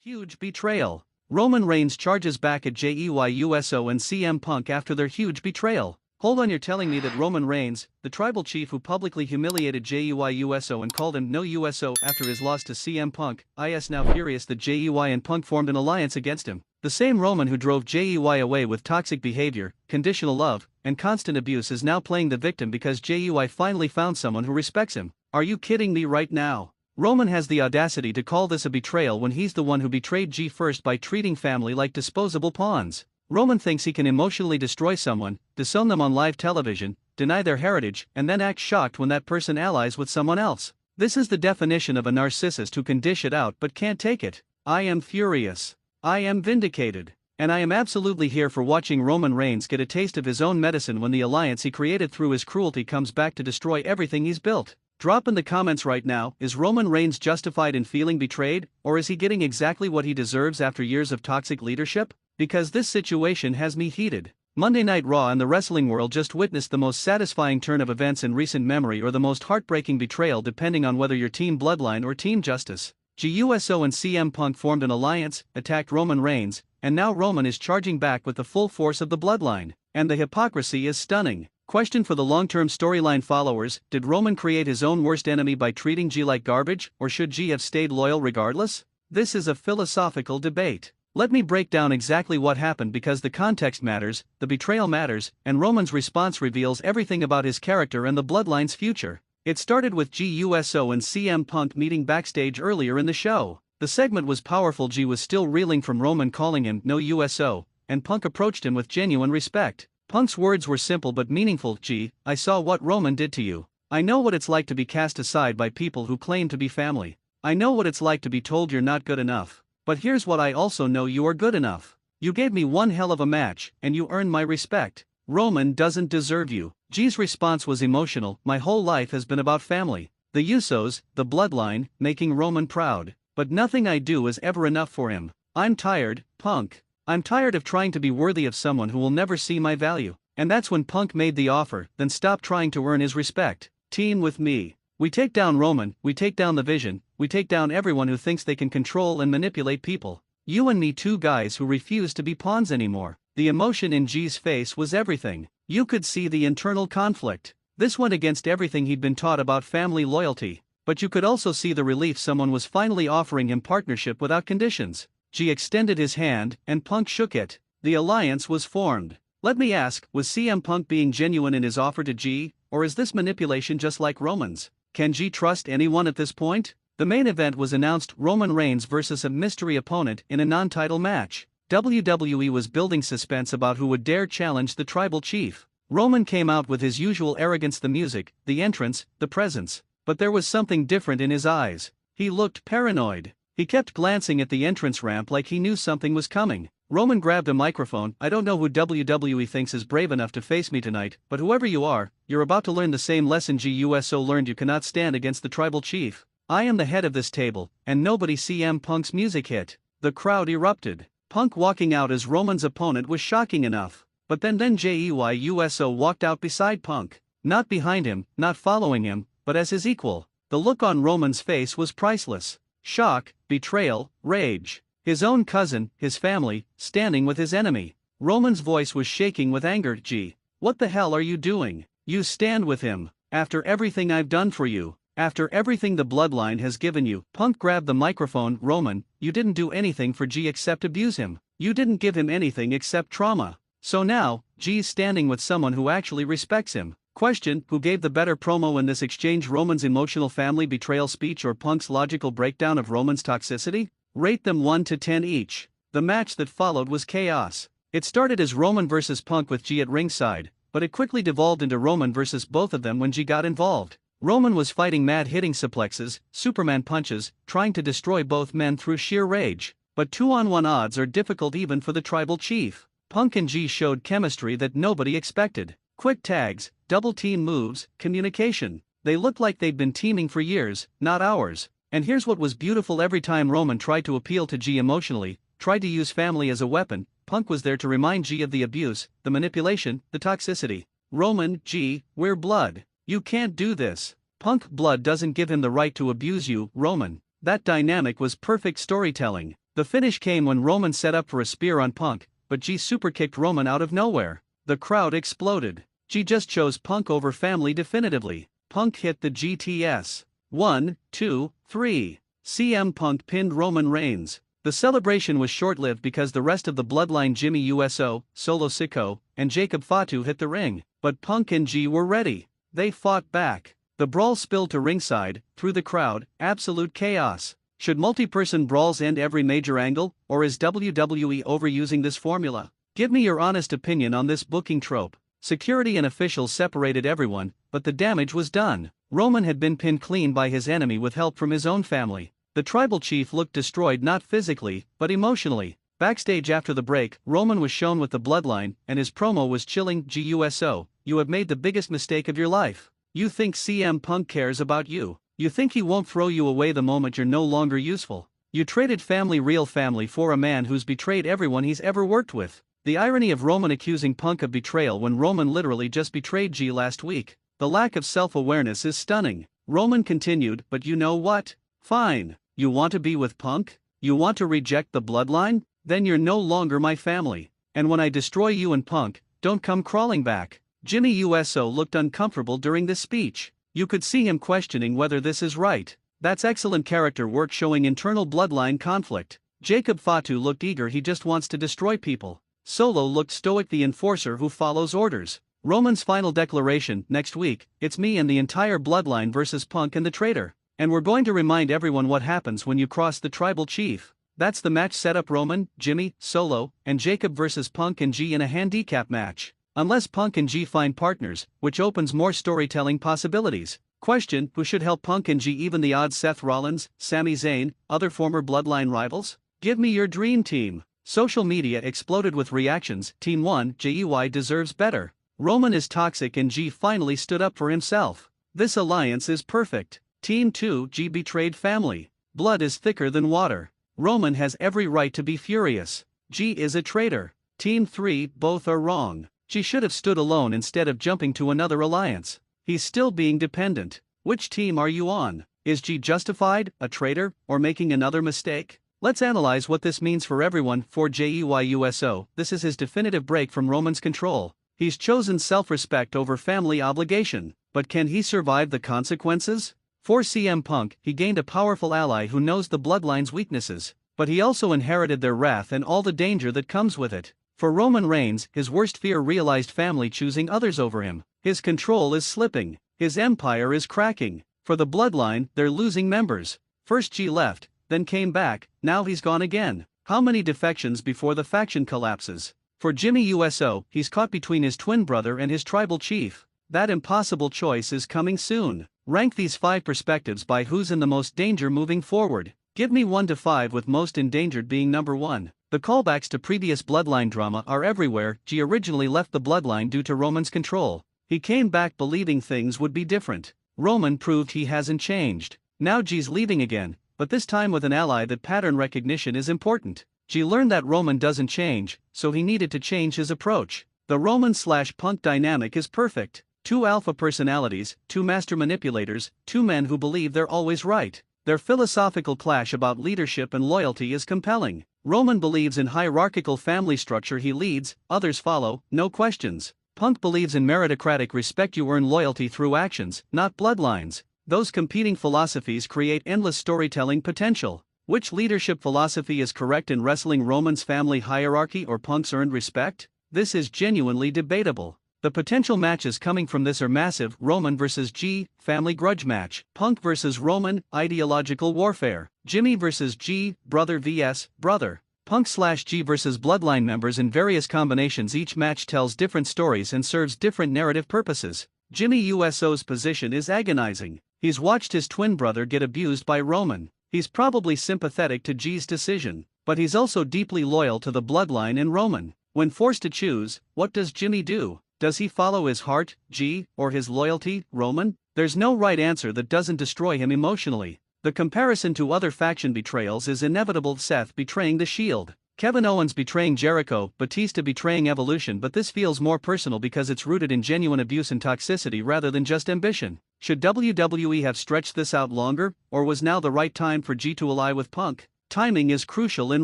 Huge betrayal. Roman Reigns charges back at Jey Uso and CM Punk after their huge betrayal. Hold on, you're telling me that Roman Reigns, the tribal chief who publicly humiliated Jey Uso and called him no USO after his loss to CM Punk, is now furious that Jey and Punk formed an alliance against him. The same Roman who drove Jey away with toxic behavior, conditional love, and constant abuse is now playing the victim because Jey finally found someone who respects him. Are you kidding me right now? Roman has the audacity to call this a betrayal when he's the one who betrayed Jey first by treating family like disposable pawns. Roman thinks he can emotionally destroy someone, disown them on live television, deny their heritage, and then act shocked when that person allies with someone else. This is the definition of a narcissist who can dish it out but can't take it. I am furious. I am vindicated. And I am absolutely here for watching Roman Reigns get a taste of his own medicine when the alliance he created through his cruelty comes back to destroy everything he's built. Drop in the comments right now, is Roman Reigns justified in feeling betrayed, or is he getting exactly what he deserves after years of toxic leadership? Because this situation has me heated. Monday Night Raw and the wrestling world just witnessed the most satisfying turn of events in recent memory or the most heartbreaking betrayal depending on whether you're Team Bloodline or Team Justice. Jey Uso and CM Punk formed an alliance, attacked Roman Reigns, and now Roman is charging back with the full force of the Bloodline. And the hypocrisy is stunning. Question for the long-term storyline followers, did Roman create his own worst enemy by treating Jey like garbage, or should Jey have stayed loyal regardless? This is a philosophical debate. Let me break down exactly what happened because the context matters, the betrayal matters, and Roman's response reveals everything about his character and the Bloodline's future. It started with Jey Uso and CM Punk meeting backstage earlier in the show. The segment was powerful. Jey was still reeling from Roman calling him no USO, and Punk approached him with genuine respect. Punk's words were simple but meaningful. Jey, I saw what Roman did to you. I know what it's like to be cast aside by people who claim to be family. I know what it's like to be told you're not good enough. But here's what I also know: you are good enough. You gave me one hell of a match, and you earned my respect. Roman doesn't deserve you. Jey's response was emotional. My whole life has been about family. The Usos, the Bloodline, making Roman proud. But nothing I do is ever enough for him. I'm tired, Punk. I'm tired of trying to be worthy of someone who will never see my value. And that's when Punk made the offer, then stop trying to earn his respect. Team with me. We take down Roman, we take down the vision, we take down everyone who thinks they can control and manipulate people. You and me, two guys who refuse to be pawns anymore. The emotion in Jey's face was everything. You could see the internal conflict. This went against everything he'd been taught about family loyalty. But you could also see the relief someone was finally offering him partnership without conditions. Jey extended his hand, and Punk shook it. The alliance was formed. Let me ask, was CM Punk being genuine in his offer to Jey, or is this manipulation just like Roman's? Can Jey trust anyone at this point? The main event was announced: Roman Reigns versus a mystery opponent in a non-title match. WWE was building suspense about who would dare challenge the tribal chief. Roman came out with his usual arrogance: the music, the entrance, the presence. But there was something different in his eyes. He looked paranoid. He kept glancing at the entrance ramp like he knew something was coming. Roman grabbed a microphone. I don't know who WWE thinks is brave enough to face me tonight, but whoever you are, you're about to learn the same lesson Jey Uso learned: you cannot stand against the tribal chief. I am the head of this table, and nobody. CM Punk's music hit. The crowd erupted. Punk walking out as Roman's opponent was shocking enough. But then Jey Uso walked out beside Punk. Not behind him, not following him, but as his equal. The look on Roman's face was priceless. Shock, betrayal, rage. His own cousin, his family, standing with his enemy. Roman's voice was shaking with anger. Jey, what the hell are you doing? You stand with him. After everything I've done for you. After everything the Bloodline has given you. Punk grabbed the microphone. Roman, you didn't do anything for Jey except abuse him. You didn't give him anything except trauma. So now, Jey's standing with someone who actually respects him. Question, who gave the better promo in this exchange? Roman's emotional family betrayal speech or Punk's logical breakdown of Roman's toxicity? Rate them 1 to 10 each. The match that followed was chaos. It started as Roman versus Punk with Jey at ringside, but it quickly devolved into Roman versus both of them when Jey got involved. Roman was fighting mad, hitting suplexes, Superman punches, trying to destroy both men through sheer rage. But 2-on-1 odds are difficult even for the tribal chief. Punk and Jey showed chemistry that nobody expected. Quick tags, double team moves, communication. They looked like they'd been teaming for years, not hours. And here's what was beautiful: every time Roman tried to appeal to Jey emotionally, tried to use family as a weapon, Punk was there to remind Jey of the abuse, the manipulation, the toxicity. Roman, Jey, we're blood. You can't do this. Punk, blood doesn't give him the right to abuse you. Roman. That dynamic was perfect storytelling. The finish came when Roman set up for a spear on Punk, but Jey superkicked Roman out of nowhere. The crowd exploded. Jey just chose Punk over family definitively. Punk hit the GTS. 1, 2, 3. CM Punk pinned Roman Reigns. The celebration was short-lived because the rest of the bloodline Jimmy Uso, Solo Sikoa, and Jacob Fatu hit the ring, but Punk and Jey were ready. They fought back. The brawl spilled to ringside, through the crowd, absolute chaos. Should multi-person brawls end every major angle, or is WWE overusing this formula? Give me your honest opinion on this booking trope. Security and officials separated everyone, but the damage was done. Roman had been pinned clean by his enemy with help from his own family. The tribal chief looked destroyed not physically, but emotionally. Backstage after the break, Roman was shown with the bloodline, and his promo was chilling. Jey Uso, you have made the biggest mistake of your life. You think CM Punk cares about you. You think he won't throw you away the moment you're no longer useful. You traded family, real family, for a man who's betrayed everyone he's ever worked with. The irony of Roman accusing Punk of betrayal when Roman literally just betrayed Jey last week. The lack of self-awareness is stunning. Roman continued, but you know what? Fine. You want to be with Punk? You want to reject the bloodline? Then you're no longer my family. And when I destroy you and Punk, don't come crawling back. Jimmy Uso looked uncomfortable during this speech. You could see him questioning whether this is right. That's excellent character work showing internal bloodline conflict. Jacob Fatu looked eager, he just wants to destroy people. Solo looked stoic, the enforcer who follows orders. Roman's final declaration, next week, it's me and the entire bloodline versus Punk and the traitor. And we're going to remind everyone what happens when you cross the tribal chief. That's the match setup: Roman, Jimmy, Solo, and Jacob versus Punk and Jey in a handicap match. Unless Punk and Jey find partners, which opens more storytelling possibilities. Question: who should help Punk and Jey even the odds? Seth Rollins, Sami Zayn, other former bloodline rivals? Give me your dream team. Social media exploded with reactions. Team 1, Jey deserves better. Roman is toxic and Jey finally stood up for himself. This alliance is perfect. Team 2, Jey betrayed family. Blood is thicker than water. Roman has every right to be furious. Jey is a traitor. Team 3, both are wrong. Jey should have stood alone instead of jumping to another alliance. He's still being dependent. Which team are you on? Is Jey justified, a traitor, or making another mistake? Let's analyze what this means for everyone. For Jey Uso, this is his definitive break from Roman's control. He's chosen self-respect over family obligation. But can he survive the consequences? For CM Punk, he gained a powerful ally who knows the bloodline's weaknesses. But he also inherited their wrath and all the danger that comes with it. For Roman Reigns, his worst fear: realized family choosing others over him. His control is slipping. His empire is cracking. For the bloodline, they're losing members. First Jey left, then came back, now he's gone again. How many defections before the faction collapses? For Jimmy Uso, he's caught between his twin brother and his tribal chief. That impossible choice is coming soon. Rank these 5 perspectives by who's in the most danger moving forward. Give me 1 to 5, with most endangered being number 1. The callbacks to previous bloodline drama are everywhere. Jey originally left the bloodline due to Roman's control. He came back believing things would be different. Roman proved he hasn't changed. Now Jey's leaving again, but this time with an ally. That pattern recognition is important. Jey learned that Roman doesn't change, so he needed to change his approach. The Roman/Punk dynamic is perfect. 2 alpha personalities, 2 master manipulators, 2 men who believe they're always right. Their philosophical clash about leadership and loyalty is compelling. Roman believes in hierarchical family structure: he leads, others follow, no questions. Punk believes in meritocratic respect: you earn loyalty through actions, not bloodlines. Those competing philosophies create endless storytelling potential. Which leadership philosophy is correct in wrestling? Roman's family hierarchy or Punk's earned respect? This is genuinely debatable. The potential matches coming from this are massive: Roman vs Jey, family grudge match; Punk vs Roman, ideological warfare; Jimmy vs Jey, brother vs brother; Punk/Jey vs bloodline members in various combinations. Each match tells different stories and serves different narrative purposes. Jimmy Uso's position is agonizing. He's watched his twin brother get abused by Roman. He's probably sympathetic to Jey's decision, but he's also deeply loyal to the bloodline and Roman. When forced to choose, what does Jimmy do? Does he follow his heart, Jey, or his loyalty, Roman? There's no right answer that doesn't destroy him emotionally. The comparison to other faction betrayals is inevitable: Seth betraying the Shield, Kevin Owens betraying Jericho, Batista betraying Evolution. But this feels more personal because it's rooted in genuine abuse and toxicity rather than just ambition. Should WWE have stretched this out longer, or was now the right time for Jey to ally with Punk? Timing is crucial in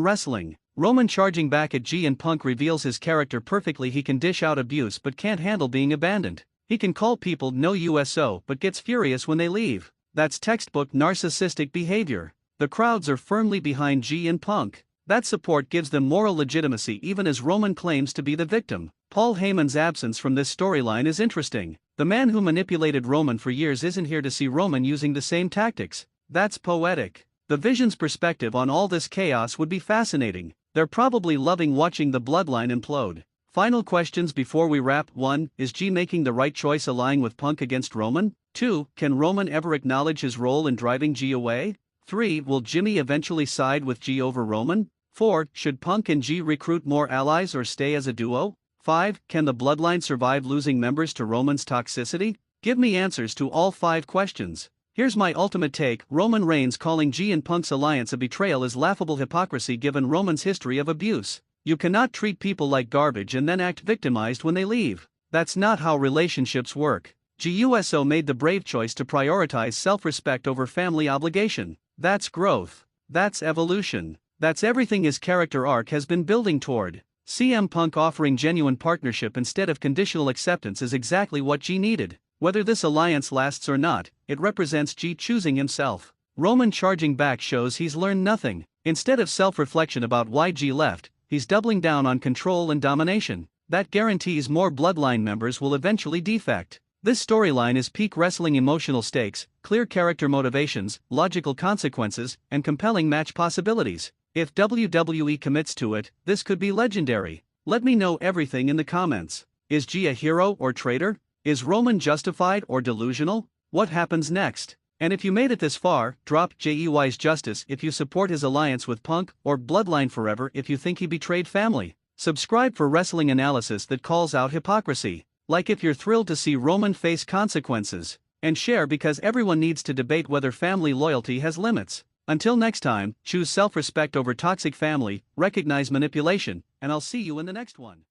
wrestling. Roman charging back at Jey and Punk reveals his character perfectly. He can dish out abuse but can't handle being abandoned. He can call people no USO but gets furious when they leave. That's textbook narcissistic behavior. The crowds are firmly behind Jey and Punk. That support gives them moral legitimacy even as Roman claims to be the victim. Paul Heyman's absence from this storyline is interesting. The man who manipulated Roman for years isn't here to see Roman using the same tactics. That's poetic. The Vision's perspective on all this chaos would be fascinating. They're probably loving watching the bloodline implode. Final questions before we wrap. 1. Is Jey making the right choice allying with Punk against Roman? 2. Can Roman ever acknowledge his role in driving Jey away? 3. Will Jimmy eventually side with Jey over Roman? 4. Should Punk and Jey recruit more allies or stay as a duo? 5. Can the bloodline survive losing members to Roman's toxicity? Give me answers to all 5 questions. Here's my ultimate take. Roman Reigns calling Jey and Punk's alliance a betrayal is laughable hypocrisy given Roman's history of abuse. You cannot treat people like garbage and then act victimized when they leave. That's not how relationships work. Jey Uso made the brave choice to prioritize self-respect over family obligation. That's growth. That's evolution. That's everything his character arc has been building toward. CM Punk offering genuine partnership instead of conditional acceptance is exactly what Jey needed. Whether this alliance lasts or not, it represents Jey choosing himself. Roman charging back shows he's learned nothing. Instead of self-reflection about why Jey left, he's doubling down on control and domination. That guarantees more bloodline members will eventually defect. This storyline is peak wrestling: emotional stakes, clear character motivations, logical consequences, and compelling match possibilities. If WWE commits to it, this could be legendary. Let me know everything in the comments. Is Jey a hero or traitor? Is Roman justified or delusional? What happens next? And if you made it this far, drop Jey's justice if you support his alliance with Punk, or Bloodline forever if you think he betrayed family. Subscribe for wrestling analysis that calls out hypocrisy. Like if you're thrilled to see Roman face consequences. And share because everyone needs to debate whether family loyalty has limits. Until next time, choose self-respect over toxic family, recognize manipulation, and I'll see you in the next one.